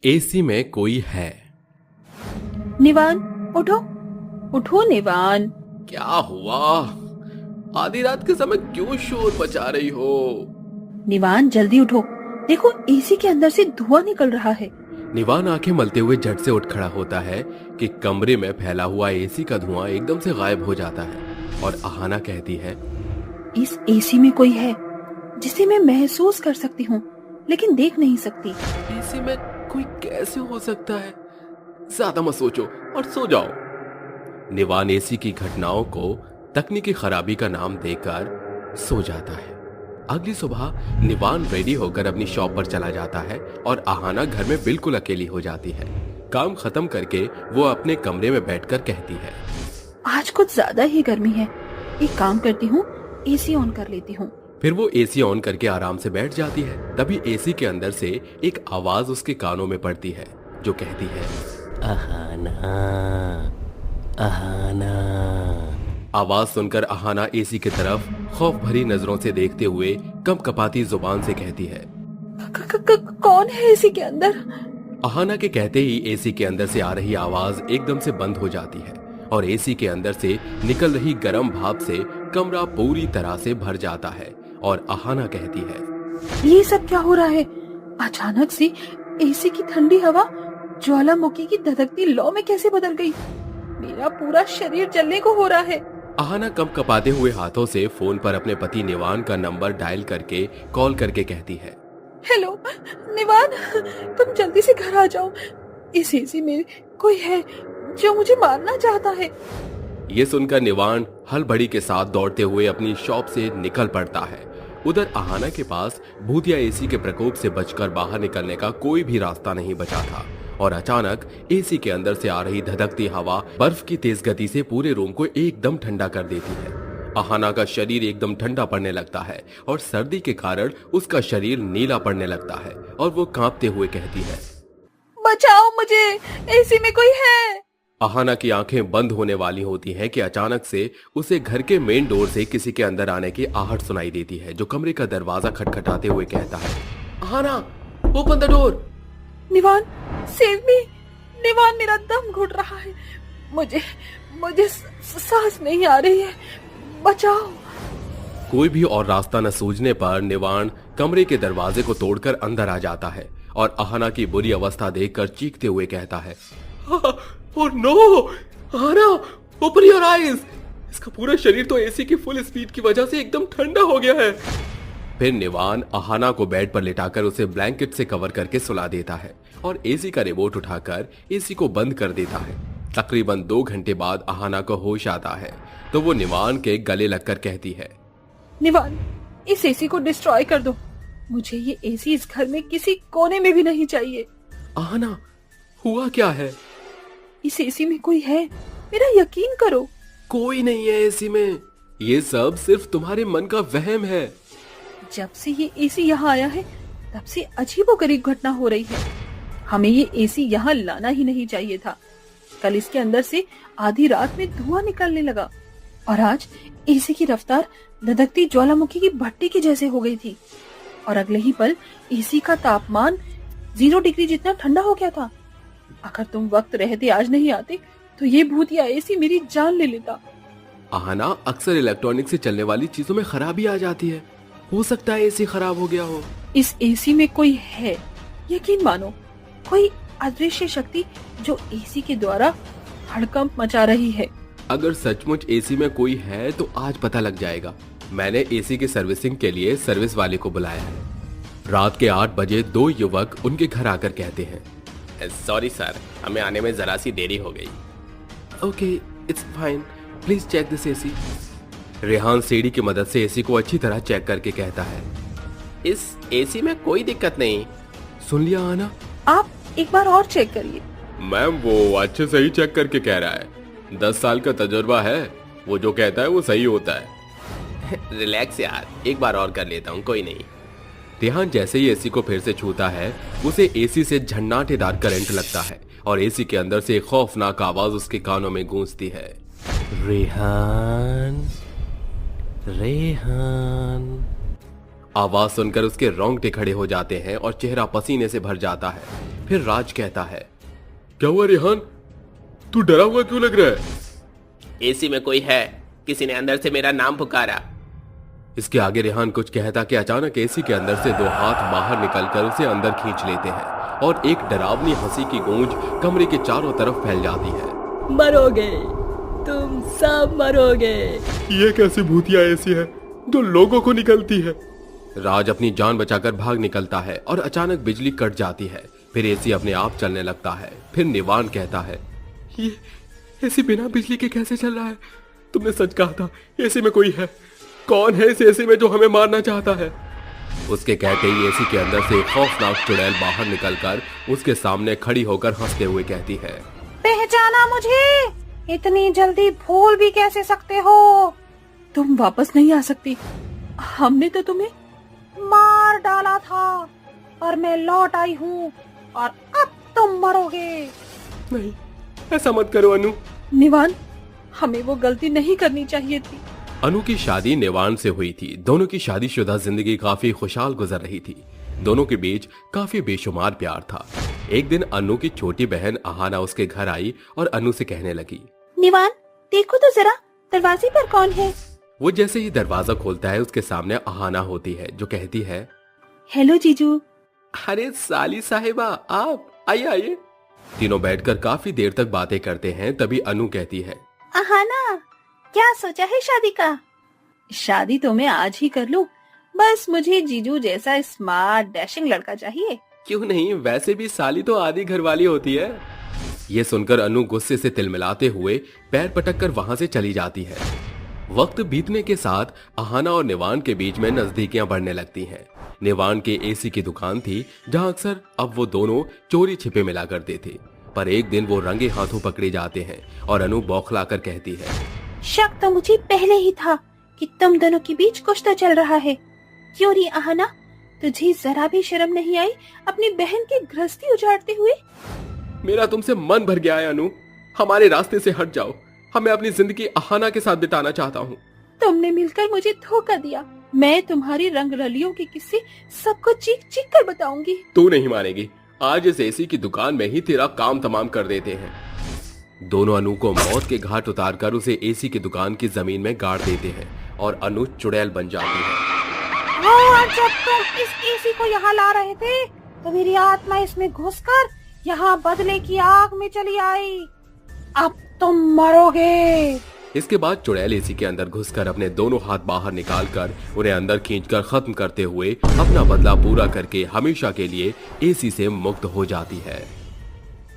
AC में कोई है। निवान, उठो उठो निवान। क्या हुआ? आधी रात के समय क्यों शोर मचा रही हो? निवान जल्दी उठो, देखो एसी के अंदर से धुआं निकल रहा है। निवान आंखें मलते हुए झट से उठ खड़ा होता है कि कमरे में फैला हुआ एसी का धुआं एकदम से गायब हो जाता है और आहाना कहती है, इस एसी में कोई है जिसे मैं महसूस कर सकती हूँ लेकिन देख नहीं सकती। एसी में कोई कैसे हो सकता है? ज्यादा मत सोचो और सो जाओ। निवान एसी की घटनाओं को तकनीकी खराबी का नाम देकर सो जाता है। अगली सुबह निवान रेडी होकर अपनी शॉप पर चला जाता है और आहाना घर में बिल्कुल अकेली हो जाती है। काम खत्म करके वो अपने कमरे में बैठकर कहती है, आज कुछ ज्यादा ही गर्मी है, एक काम करती हूँ, एसी ऑन कर लेती हूँ। फिर वो एसी ऑन करके आराम से बैठ जाती है। तभी एसी के अंदर से एक आवाज उसके कानों में पड़ती है जो कहती है, आहाना, आहाना। आवाज सुनकर आहाना एसी की तरफ खौफ भरी नजरों से देखते हुए कंपकपाती जुबान से कहती है, कौन है एसी के अंदर? आहाना के कहते ही एसी के अंदर से आ रही आवाज एकदम से बंद हो जाती है और एसी के अंदर से निकल रही गर्म भाप से कमरा पूरी तरह से भर जाता है और आहाना कहती है, ये सब क्या हो रहा है? अचानक से एसी की ठंडी हवा ज्वालामुखी की धधकती लौ में कैसे बदल गई? मेरा पूरा शरीर जलने को हो रहा है। आहाना कंपकपाते हुए हाथों से फोन पर अपने पति निवान का नंबर डायल करके कॉल करके कहती है, हेलो निवान, तुम जल्दी से घर आ जाओ, इस एसी में कोई है जो मुझे मारना चाहता है। ये सुनकर निवान हड़बड़ी के साथ दौड़ते हुए अपनी शॉप से निकल पड़ता है। उधर आहाना के पास भूतिया एसी के प्रकोप से बचकर बाहर निकलने का कोई भी रास्ता नहीं बचा था और अचानक एसी के अंदर से आ रही धधकती हवा बर्फ की तेज गति से पूरे रूम को एकदम ठंडा कर देती है। आहाना का शरीर एकदम ठंडा पड़ने लगता है और सर्दी के कारण उसका शरीर नीला पड़ने लगता है और वो कांपते हुए कहती है, बचाओ मुझे, एसी में कोई है। आहाना की आंखें बंद होने वाली होती हैं कि अचानक से उसे घर के मेन डोर से किसी के अंदर आने की आहट सुनाई देती है जो कमरे का दरवाजा खटखटाते हुए कहता है, Aahana, open the door. Nivaan, save me. Nivaan, मेरा दम घुट रहा है, मुझे सांस नहीं आ रही है, बचाओ। कोई भी और रास्ता न सूझने पर निवान कमरे के दरवाजे को तोड़कर अंदर आ जाता है और आहाना की बुरी अवस्था देखकर चीखते हुए कहता है, oh no, Aahana, open your eyes. इसका पूरा शरीर तो एसी की फुल स्पीड की वजह से एकदम ठंडा हो गया है। फिर निवान आहाना को बेड पर लिटाकर उसे ब्लैंकेट से कवर करके सुला देता है और एसी का रिमोट उठाकर एसी को बंद कर देता है। तकरीबन 2 घंटे बाद आहाना को होश आता है तो वो निवान के गले लगकर कहती है, निवान, इस एसी को डिस्ट्रॉय कर दो, मुझे ये एसी इस घर में किसी कोने में भी नहीं चाहिए। आहाना, हुआ क्या है? इस एसी में कोई है, मेरा यकीन करो। कोई नहीं है एसी में, ये सब सिर्फ तुम्हारे मन का वहम है। जब से ये एसी यहाँ आया है तब से अजीबोगरीब घटना हो रही है। हमें ये एसी यहाँ लाना ही नहीं चाहिए था। कल इसके अंदर से आधी रात में धुआं निकलने लगा और आज एसी की रफ्तार धधकती ज्वालामुखी की भट्टी की जैसे हो गई थी और अगले ही पल एसी का तापमान 0 डिग्री जितना ठंडा हो गया था। अगर तुम वक्त रहते आज नहीं आते तो ये भूतिया एसी मेरी जान ले लेता। आहाना, अक्सर इलेक्ट्रॉनिक से चलने वाली चीजों में खराबी आ जाती है, हो सकता है एसी खराब हो गया हो। इस एसी में कोई है, यकीन मानो, कोई अदृश्य शक्ति जो एसी के द्वारा हड़कंप मचा रही है। अगर सचमुच एसी में कोई है तो आज पता लग जाएगा। मैंने एसी की सर्विसिंग के लिए सर्विस वाले को बुलाया है। रात के 8 बजे 2 युवक उनके घर आकर कहते हैं, सॉरी सर, हमें आने में जरा सी देरी हो गई। Okay, it's fine, please check this AC. Rehan सीढ़ी की मदद से एसी को अच्छी तरह चेक करके कहता है, इस एसी में कोई दिक्कत नहीं। सुन लिया आना? आप एक बार और चेक करिए। मैम, वो अच्छे से ही चेक करके कह रहा है, 10 साल का तजुर्बा है, वो जो कहता है वो सही होता है। रिलैक्स यार, एक बार और कर लेता हूँ, कोई नहीं। रेहान जैसे ही एसी को फिर से छूता है उसे एसी से झन्नाटेदार करंट लगता है और एसी के अंदर से एक खौफनाक आवाज उसके कानों में गूंजती है, रेहान, रेहान। आवाज सुनकर उसके रोंगटे खड़े हो जाते हैं और चेहरा पसीने से भर जाता है। फिर राज कहता है, क्या हुआ रेहान, तू डरा हुआ क्यों लग रहा है? एसी में कोई है, किसी ने अंदर से मेरा नाम पुकारा। इसके आगे रेहान कुछ कहता कि अचानक एसी के अंदर से 2 हाथ बाहर निकलकर उसे अंदर खींच लेते हैं और एक डरावनी हंसी की गूंज कमरे के चारों तरफ फैल जाती है। मरोगे, तुम सब मरोगे। ये कैसी भूतिया एसी है जो लोगों को निकलती है? राज अपनी जान बचाकर भाग निकलता है और अचानक बिजली कट जाती है। फिर एसी अपने आप चलने लगता है। फिर निवान कहता है, ये एसी बिना बिजली के कैसे चल रहा है? तुमने सच कहा था, एसी में कोई है। कौन है इस एसी में जो हमें मारना चाहता है? उसके कहते ही एसी के अंदर से एक खौफनाक चुड़ैल बाहर निकलकर उसके सामने खड़ी होकर हंसते हुए कहती है, पहचाना मुझे? इतनी जल्दी भूल भी कैसे सकते हो? तुम वापस नहीं आ सकती। हमने तो तुम्हें मार डाला था और मैं लौट आई हूँ और अब तुम मरोगे। नहीं, ऐसा मत करो अनु। निवान, हमें वो गलती नहीं करनी चाहिए थी। अनु की शादी निवान से हुई थी। दोनों की शादीशुदा जिंदगी काफी खुशहाल गुजर रही थी। दोनों के बीच काफी बेशुमार प्यार था। एक दिन अनु की छोटी बहन अहाना उसके घर आई और अनु से कहने लगी, निवान, देखो तो जरा दरवाजे पर कौन है? वो जैसे ही दरवाजा खोलता है उसके सामने अहाना होती है जो कहती है, हेलो जीजू। अरे साली साहिबा, आप आइए आइए। तीनों बैठकर काफी देर तक बातें करते हैं। तभी अनु कहती है, अहाना, क्या सोचा है शादी का? शादी तो मैं आज ही कर लूं, बस मुझे जीजू जैसा स्मार्ट डैशिंग लड़का चाहिए। क्यों नहीं, वैसे भी साली तो आधी घरवाली होती है। ये सुनकर अनु गुस्से से तिलमिलाते हुए पैर पटक कर वहां से चली जाती है। वक्त बीतने के साथ अहाना और निवान के बीच में नजदीकियां बढ़ने लगती हैं। निवान के एसी की दुकान थी जहां अक्सर अब वो दोनों चोरी छिपे मिला करते थे। पर एक दिन वो रंगे हाथों पकड़े जाते हैं और अनु बौखलाकर कहती है, शक तो मुझे पहले ही था कि तुम दोनों के बीच कुछ तो चल रहा है। क्यों री अहाना, तुझे जरा भी शर्म नहीं आई अपनी बहन की गृहस्थी उजाड़ते हुए? मेरा तुमसे मन भर गया है अनु, हमारे रास्ते से हट जाओ। मैं अपनी जिंदगी अहाना के साथ बिताना चाहता हूँ। तुमने मिलकर मुझे धोखा दिया। मैं तुम्हारी रंगरलियों के किस्से सबको चीख चीख कर बताऊंगी। तू नहीं मानेगी। आज इस एसी की दुकान में ही तेरा काम तमाम कर देते हैं। दोनों अनु को मौत के घाट उतारकर उसे एसी की दुकान की जमीन में गाड़ देते हैं और अनु चुड़ैल बन जाती है। और जब तुम इस एसी को यहाँ ला रहे थे तो मेरी आत्मा इसमें घुसकर यहाँ बदले की आग में चली आई। अब तुम मरोगे। इसके बाद चुड़ैल एसी के अंदर घुसकर अपने दोनों हाथ बाहर निकालकर उन्हें अंदर खींचकर खत्म करते हुए अपना बदला पूरा करके हमेशा के लिए एसी से मुक्त हो जाती है।